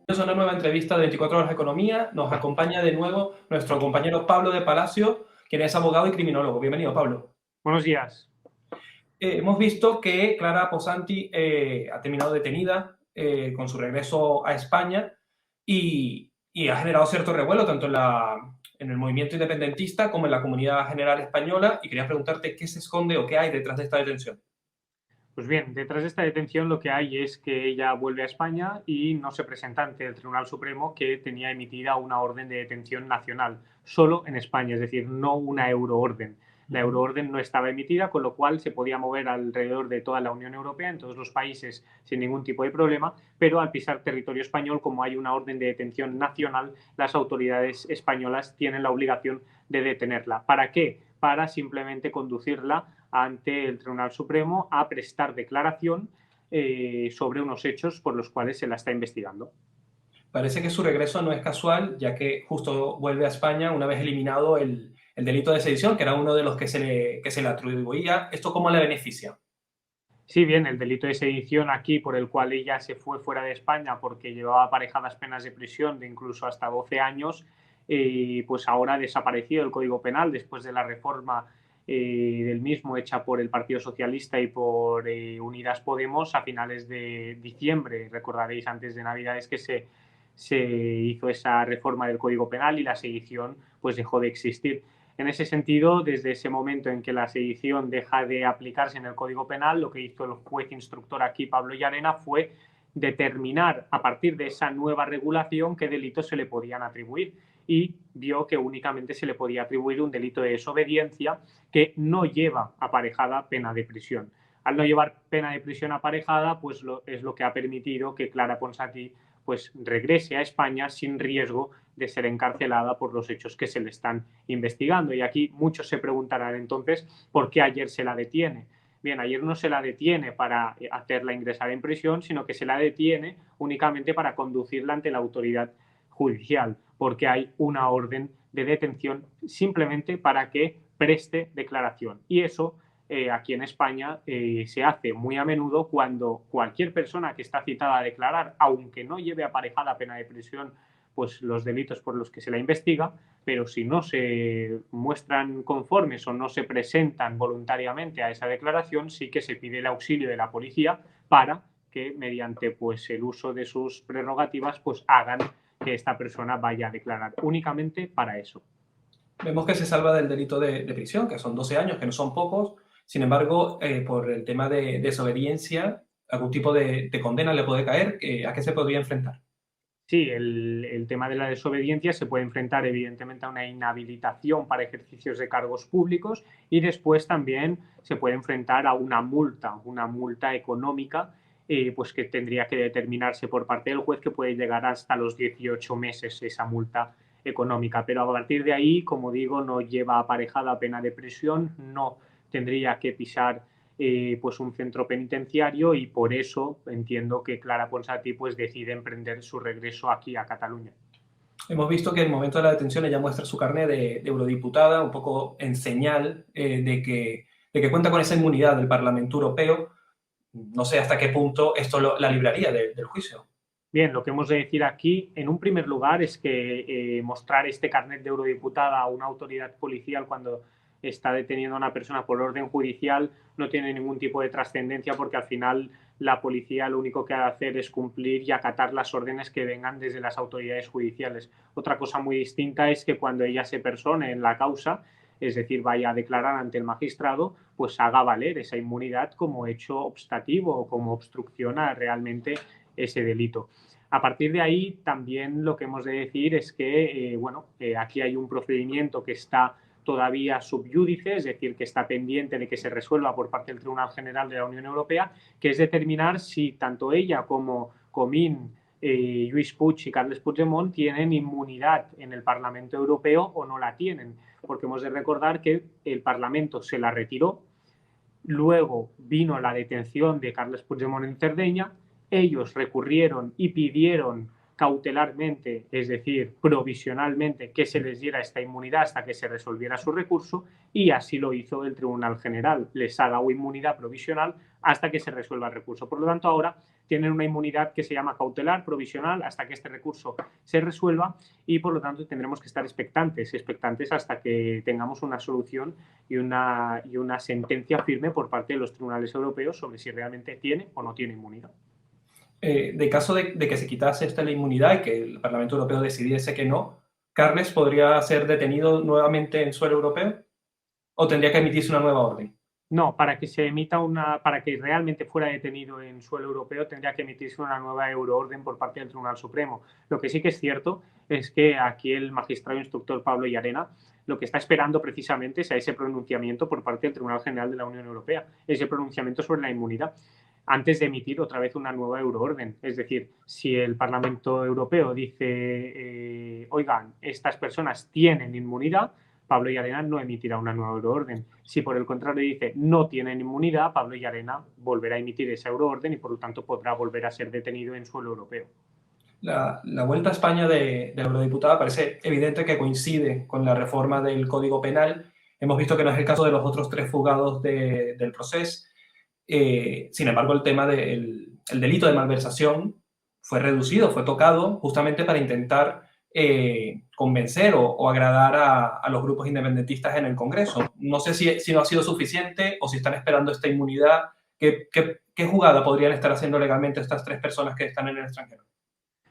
Es una nueva entrevista de 24 horas de economía. Nos acompaña de nuevo nuestro compañero Pablo de Palacio, quien es abogado y criminólogo. Bienvenido, Pablo. Buenos días. Hemos visto que Clara Ponsati ha terminado detenida con su regreso a España y ha generado cierto revuelo tanto en el movimiento independentista como en la comunidad general española. Y quería preguntarte qué se esconde o qué hay detrás de esta detención. Pues bien, detrás de esta detención lo que hay es que ella vuelve a España y no se presenta ante el Tribunal Supremo, que tenía emitida una orden de detención nacional, solo en España, es decir, no una euroorden. La euroorden no estaba emitida, con lo cual se podía mover alrededor de toda la Unión Europea, en todos los países, sin ningún tipo de problema, pero al pisar territorio español, como hay una orden de detención nacional, las autoridades españolas tienen la obligación de detenerla. ¿Para qué? Para simplemente conducirla ante el Tribunal Supremo a prestar declaración sobre unos hechos por los cuales se la está investigando. Parece que su regreso no es casual, ya que justo vuelve a España una vez eliminado el delito de sedición, que era uno de los que se le atribuía. ¿Esto cómo le beneficia? Sí, bien, el delito de sedición aquí por el cual ella se fue fuera de España porque llevaba aparejadas penas de prisión de incluso hasta 12 años, pues ahora ha desaparecido el Código Penal después de la reforma del mismo hecha por el Partido Socialista y por Unidas Podemos a finales de diciembre. Recordaréis antes de Navidades que se hizo esa reforma del Código Penal y la sedición pues dejó de existir. En ese sentido, desde ese momento en que la sedición deja de aplicarse en el Código Penal, lo que hizo el juez instructor aquí, Pablo Llarena, fue determinar a partir de esa nueva regulación qué delitos se le podían atribuir y vio que únicamente se le podía atribuir un delito de desobediencia que no lleva aparejada pena de prisión. Al no llevar pena de prisión aparejada, pues es lo que ha permitido que Clara Ponsati pues regrese a España sin riesgo de ser encarcelada por los hechos que se le están investigando. Y aquí muchos se preguntarán entonces por qué ayer se la detiene. Bien, ayer no se la detiene para hacerla ingresar en prisión, sino que se la detiene únicamente para conducirla ante la autoridad judicial, porque hay una orden de detención simplemente para que preste declaración. Y eso aquí en España se hace muy a menudo cuando cualquier persona que está citada a declarar, aunque no lleve aparejada pena de prisión, pues los delitos por los que se la investiga, pero si no se muestran conformes o no se presentan voluntariamente a esa declaración, sí que se pide el auxilio de la policía para que mediante pues el uso de sus prerrogativas pues hagan que esta persona vaya a declarar únicamente para eso. Vemos que se salva del delito de prisión, que son 12 años, que no son pocos. Sin embargo, por el tema de desobediencia, algún tipo de condena le puede caer. ¿A qué se podría enfrentar? Sí, el tema de la desobediencia se puede enfrentar evidentemente a una inhabilitación para ejercicios de cargos públicos y después también se puede enfrentar a una multa económica pues que tendría que determinarse por parte del juez, que puede llegar hasta los 18 meses esa multa económica. Pero a partir de ahí, como digo, no lleva aparejada pena de prisión, no tendría que pisar pues un centro penitenciario, y por eso entiendo que Clara Ponsati pues decide emprender su regreso aquí a Cataluña. Hemos visto que en el momento de la detención ella muestra su carnet de eurodiputada, un poco en señal de que cuenta con esa inmunidad del Parlamento Europeo. No sé hasta qué punto esto la libraría del juicio. Bien, lo que hemos de decir aquí, en un primer lugar, es que mostrar este carnet de eurodiputada a una autoridad policial cuando está deteniendo a una persona por orden judicial no tiene ningún tipo de trascendencia, porque al final la policía lo único que ha de hacer es cumplir y acatar las órdenes que vengan desde las autoridades judiciales. Otra cosa muy distinta es que cuando ella se persone en la causa, es decir, vaya a declarar ante el magistrado, pues haga valer esa inmunidad como hecho obstativo o como obstrucción a realmente ese delito. A partir de ahí, también lo que hemos de decir es que, aquí hay un procedimiento que está todavía subyúdice, es decir, que está pendiente de que se resuelva por parte del Tribunal General de la Unión Europea, que es determinar si tanto ella como Comín, Lluís Puig y Carles Puigdemont tienen inmunidad en el Parlamento Europeo o no la tienen, porque hemos de recordar que el Parlamento se la retiró, luego vino la detención de Carles Puigdemont en Cerdeña, ellos recurrieron y pidieron cautelarmente, es decir, provisionalmente, que se les diera esta inmunidad hasta que se resolviera su recurso, y así lo hizo el Tribunal General. Les ha dado inmunidad provisional hasta que se resuelva el recurso. Por lo tanto, ahora tienen una inmunidad que se llama cautelar, provisional, hasta que este recurso se resuelva, y por lo tanto tendremos que estar expectantes hasta que tengamos una solución y una sentencia firme por parte de los tribunales europeos sobre si realmente tiene o no tiene inmunidad. De caso de que se quitase esta la inmunidad y que el Parlamento Europeo decidiese que no, ¿Carles podría ser detenido nuevamente en suelo europeo? ¿O tendría que emitirse una nueva orden? No, para que realmente fuera detenido en suelo europeo tendría que emitirse una nueva euroorden por parte del Tribunal Supremo. Lo que sí que es cierto es que aquí el magistrado instructor Pablo Llarena lo que está esperando precisamente es a ese pronunciamiento por parte del Tribunal General de la Unión Europea, ese pronunciamiento sobre la inmunidad, antes de emitir otra vez una nueva euroorden. Es decir, si el Parlamento Europeo dice, oigan, estas personas tienen inmunidad, Pablo Llarena no emitirá una nueva euroorden. Si por el contrario dice no tienen inmunidad, Pablo Llarena volverá a emitir esa euroorden y por lo tanto podrá volver a ser detenido en suelo europeo. La vuelta a España de la eurodiputada parece evidente que coincide con la reforma del Código Penal. Hemos visto que no es el caso de los otros 3 fugados del proceso. Sin embargo, el tema del delito de malversación fue reducido, fue tocado justamente para intentar convencer o agradar a los grupos independentistas en el Congreso. No sé si no ha sido suficiente o si están esperando esta inmunidad. ¿Qué jugada podrían estar haciendo legalmente estas 3 personas que están en el extranjero?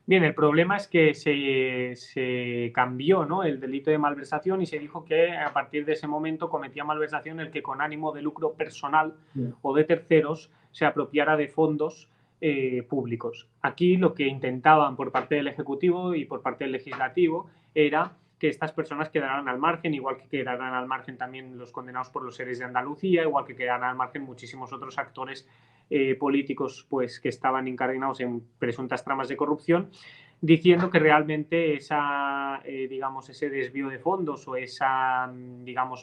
Bien, el problema es que se cambió, ¿no?, el delito de malversación y se dijo que a partir de ese momento cometía malversación el que con ánimo de lucro personal o de terceros se apropiara de fondos públicos. Aquí lo que intentaban por parte del Ejecutivo y por parte del Legislativo era que estas personas quedaran al margen, igual que quedaran al margen también los condenados por los ERES de Andalucía, igual que quedaran al margen muchísimos otros actores políticos pues, que estaban incardinados en presuntas tramas de corrupción, diciendo que realmente ese desvío de fondos o esa,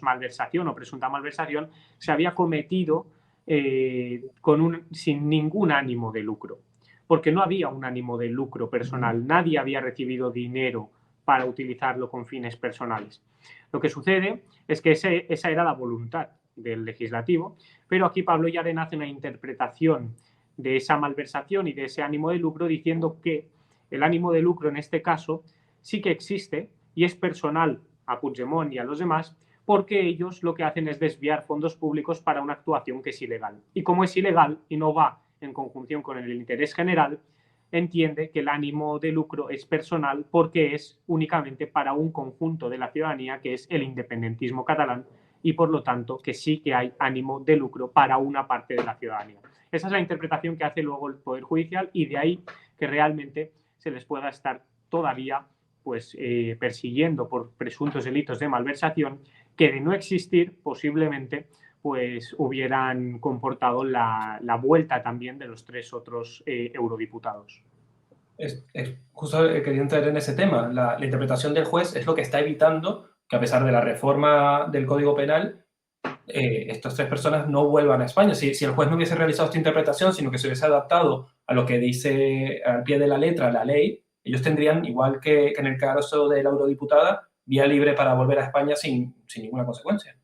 malversación o presunta malversación se había cometido sin ningún ánimo de lucro, porque no había un ánimo de lucro personal, nadie había recibido dinero para utilizarlo con fines personales. Lo que sucede es que esa era la voluntad del legislativo, pero aquí Pablo Llarena hace una interpretación de esa malversación y de ese ánimo de lucro diciendo que el ánimo de lucro en este caso sí que existe y es personal a Puigdemont y a los demás, porque ellos lo que hacen es desviar fondos públicos para una actuación que es ilegal. Y como es ilegal y no va en conjunción con el interés general, entiende que el ánimo de lucro es personal porque es únicamente para un conjunto de la ciudadanía que es el independentismo catalán y por lo tanto que sí que hay ánimo de lucro para una parte de la ciudadanía. Esa es la interpretación que hace luego el Poder Judicial y de ahí que realmente se les pueda estar todavía persiguiendo por presuntos delitos de malversación que de no existir posiblemente pues hubieran comportado la vuelta también de los 3 otros eurodiputados. Justo quería entrar en ese tema. La interpretación del juez es lo que está evitando que a pesar de la reforma del Código Penal, estas 3 personas no vuelvan a España. Si el juez no hubiese realizado esta interpretación, sino que se hubiese adaptado a lo que dice al pie de la letra la ley, ellos tendrían, igual que en el caso de la eurodiputada, vía libre para volver a España sin ninguna consecuencia.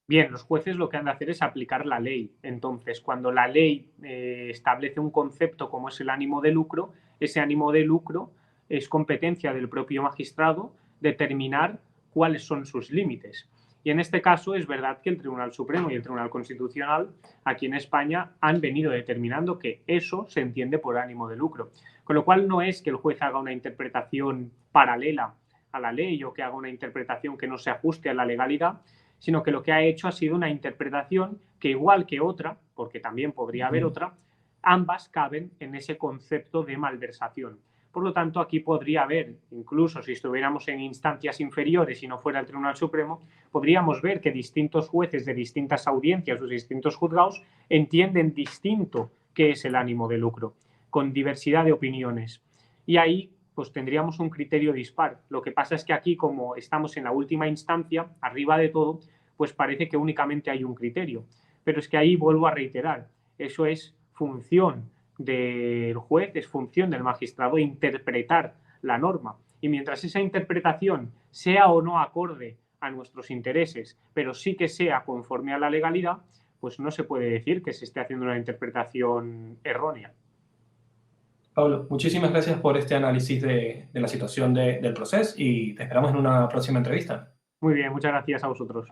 Bien, los jueces lo que han de hacer es aplicar la ley. Entonces, cuando la ley establece un concepto como es el ánimo de lucro, ese ánimo de lucro es competencia del propio magistrado determinar cuáles son sus límites. Y en este caso es verdad que el Tribunal Supremo y el Tribunal Constitucional aquí en España han venido determinando que eso se entiende por ánimo de lucro. Con lo cual no es que el juez haga una interpretación paralela a la ley o que haga una interpretación que no se ajuste a la legalidad, sino que lo que ha hecho ha sido una interpretación que igual que otra, porque también podría haber otra, ambas caben en ese concepto de malversación. Por lo tanto, aquí podría haber, incluso si estuviéramos en instancias inferiores y no fuera el Tribunal Supremo, podríamos ver que distintos jueces de distintas audiencias o distintos juzgados entienden distinto qué es el ánimo de lucro, con diversidad de opiniones. Y ahí pues tendríamos un criterio dispar. Lo que pasa es que aquí, como estamos en la última instancia, arriba de todo, pues parece que únicamente hay un criterio. Pero es que ahí vuelvo a reiterar, eso es función del juez, es función del magistrado interpretar la norma. Y mientras esa interpretación sea o no acorde a nuestros intereses, pero sí que sea conforme a la legalidad, pues no se puede decir que se esté haciendo una interpretación errónea. Pablo, muchísimas gracias por este análisis de la situación del proceso y te esperamos en una próxima entrevista. Muy bien, muchas gracias a vosotros.